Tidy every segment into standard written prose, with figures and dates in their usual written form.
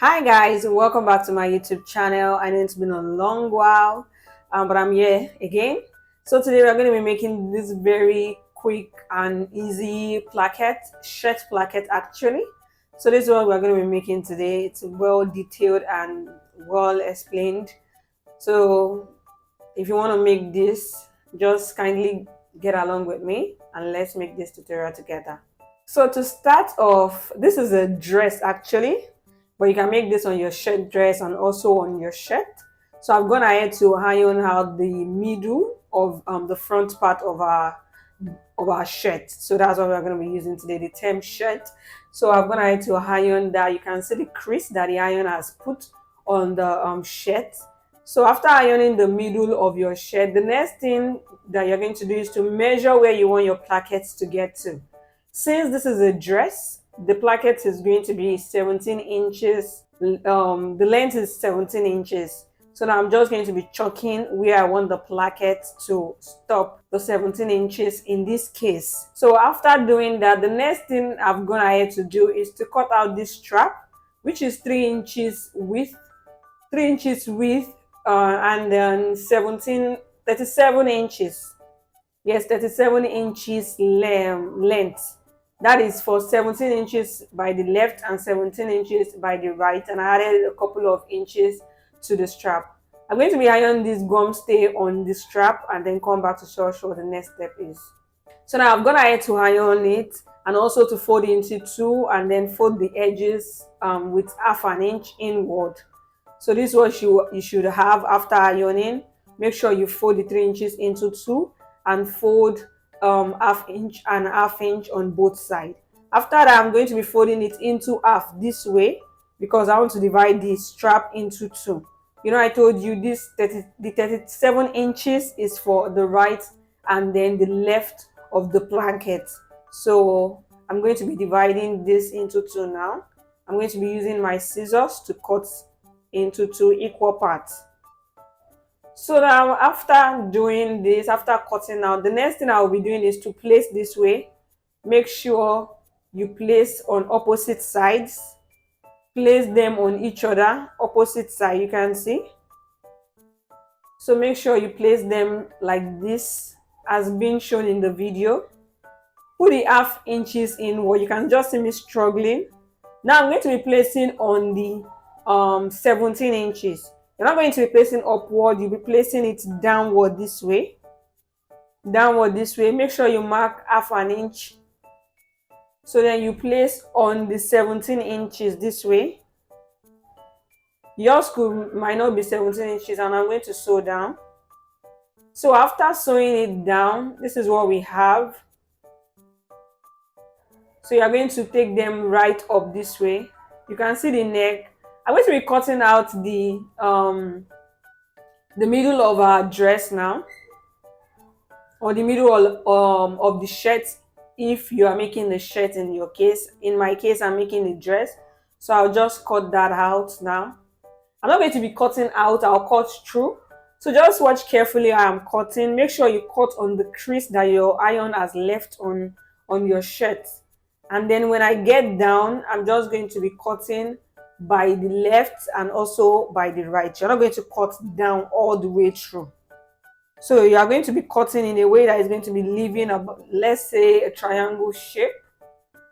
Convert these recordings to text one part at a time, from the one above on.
Hi guys, welcome back to my YouTube channel. I know it's been a long while, but I'm here again. So today we're going to be making this very quick and easy placket, shirt placket actually. So this is what we're going to be making today. It's well detailed and well explained. So if you want to make this, just kindly get along with me and let's make this tutorial together. So to start off, this is a dress actually, but you can make this on your shirt dress and also on your shirt. So I've gone ahead to iron out the middle of the front part of our shirt. So that's what we're going to be using today, the term shirt. So I've gone ahead to iron that. You can see the crease that the iron has put on the shirt. So after ironing the middle of your shirt, the next thing that you're going to do is to measure where you want your plackets to get to. Since this is a dress, the placket is going to be 17 inches. The length is 17 inches. So now I'm just going to be chalking where I want the placket to stop, the 17 inches in this case. So after doing that, the next thing I've gone ahead to do is to cut out this strap, which is 3 inches width, and then 37 inches. Yes, 37 inches length. That is for 17 inches by the left and 17 inches by the right, and I added a couple of inches to the strap. I'm going to be ironing this gum stay on the strap and then come back to show what the next step is. So now I've gone ahead to iron it and also to fold it into two and then fold the edges with half an inch inward. So this is what you should have after ironing. Make sure you fold the 3 inches into two and fold half inch and half inch on both sides. After that, I'm going to be folding it into half this way because I want to divide the strap into two. You know, I told you the 37 inches is for the right and then the left of the blanket. So I'm going to be dividing this into two now. I'm going to be using my scissors to cut into two equal parts. So now after doing this, after cutting out, the next thing I will be doing is to place this way. Make sure you place on opposite sides. Place them on each other, opposite side, you can see. So make sure you place them like this as being shown in the video. Put the half inches inward. You can just see me struggling. Now I'm going to be placing on the 17 inches. You're not going to be placing upward, you'll be placing it downward this way. Downward this way. Make sure you mark half an inch. So then you place on the 17 inches this way. Yours might not be 17 inches and I'm going to sew down. So after sewing it down, this is what we have. So you're going to take them right up this way. You can see the neck. I'm going to be cutting out the middle of our dress now, or the middle of the shirt if you are making the shirt in your case. In my case, I'm making the dress, so I'll just cut that out now. I'm not going to be cutting out, I'll cut through. So just watch carefully how I'm cutting. Make sure you cut on the crease that your iron has left on your shirt. And then when I get down, I'm just going to be cutting by the left and also by the right. You're not going to cut down all the way through. So you are going to be cutting in a way that is going to be leaving let's say a triangle shape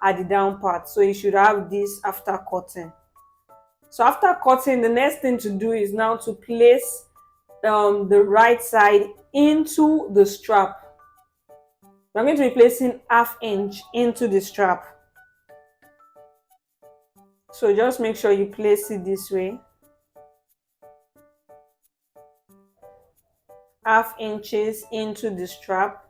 at the down part. So you should have this after cutting. So after cutting, the next thing to do is now to place the right side into the strap. We're going to be placing half inch into the strap. So just make sure you place it this way. Half inches into the strap.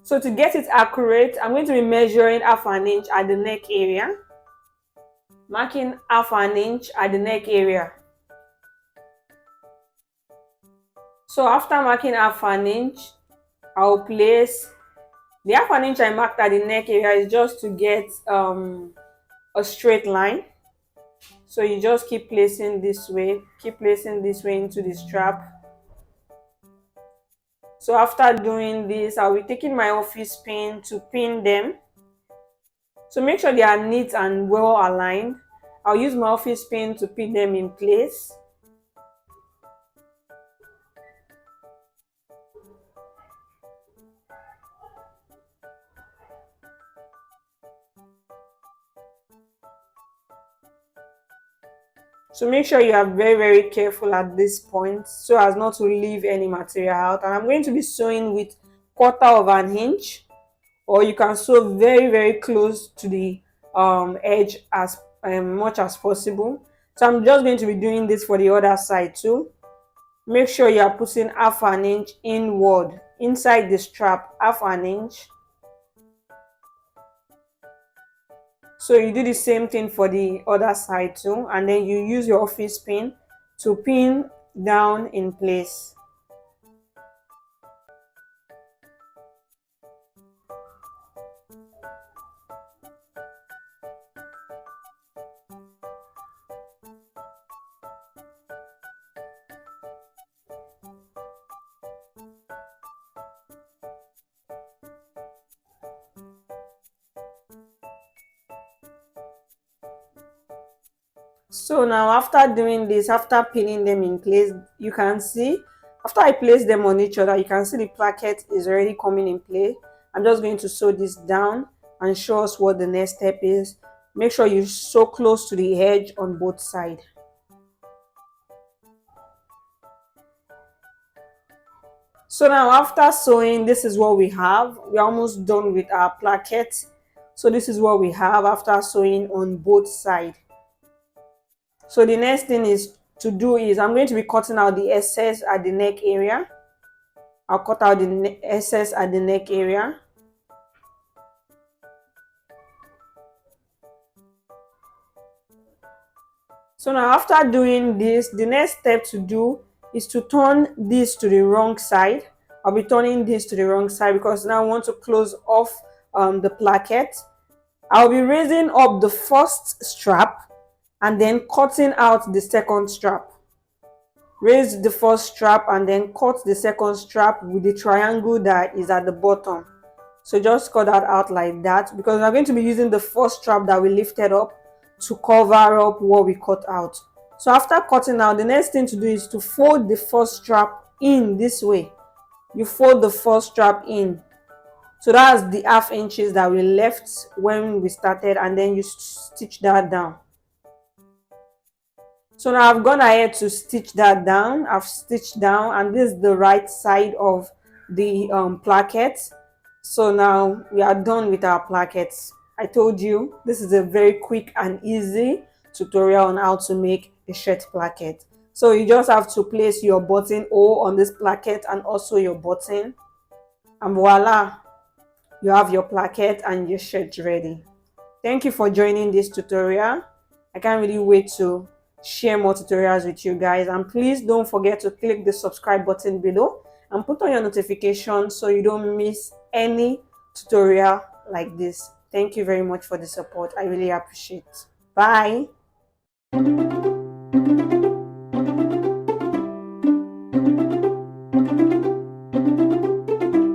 So to get it accurate, I'm going to be measuring half an inch at the neck area. Marking half an inch at the neck area. So after marking half an inch, I'll place the half an inch I marked at the neck area is just to get a straight line. So you just keep placing this way into the strap. So after doing this, I'll be taking my office pin to pin them. So make sure they are neat and well aligned. I'll use my office pin to pin them in place. So make sure you are very careful at this point so as not to leave any material out. And I'm going to be sewing with 1/4 inch, or you can sew very close to the edge as much as possible. So I'm just going to be doing this for the other side too. Make sure you are putting 1/2 inch inward inside the strap, 1/2 inch. So you do the same thing for the other side too, and then you use your office pin to pin down in place. So now after doing this, after pinning them in place, you can see after I place them on each other, you can see the placket is already coming in place. I'm just going to sew this down and show us what the next step is. Make sure you sew close to the edge on both sides. So now after sewing, this is what we have. We're almost done with our placket. So this is what we have after sewing on both sides. So the next thing is to do is I'm going to be cutting out the excess at the neck area. I'll cut out the excess at the neck area. So now after doing this, the next step to do is to turn this to the wrong side. I'll be turning this to the wrong side because now I want to close off the placket. I'll be raising up the first strap and then cutting out the second strap. Raise the first strap and then cut the second strap with the triangle that is at the bottom. So just cut that out like that because we're going to be using the first strap that we lifted up to cover up what we cut out. So after cutting out, the next thing to do is to fold the first strap in this way. You fold the first strap in. So that's the 1/2 inches that we left when we started, and then you stitch that down. So now I've gone ahead to stitch that down. I've stitched down, and this is the right side of the placket. So now we are done with our plackets. I told you this is a very quick and easy tutorial on how to make a shirt placket. So you just have to place your buttonhole on this placket and also your button, and voila, you have your placket and your shirt ready. Thank you for joining this tutorial. I can't really wait to share more tutorials with you guys, and please don't forget to click the subscribe button below and put on your notifications so you don't miss any tutorial like this. Thank you very much for the support. I really appreciate it. Bye.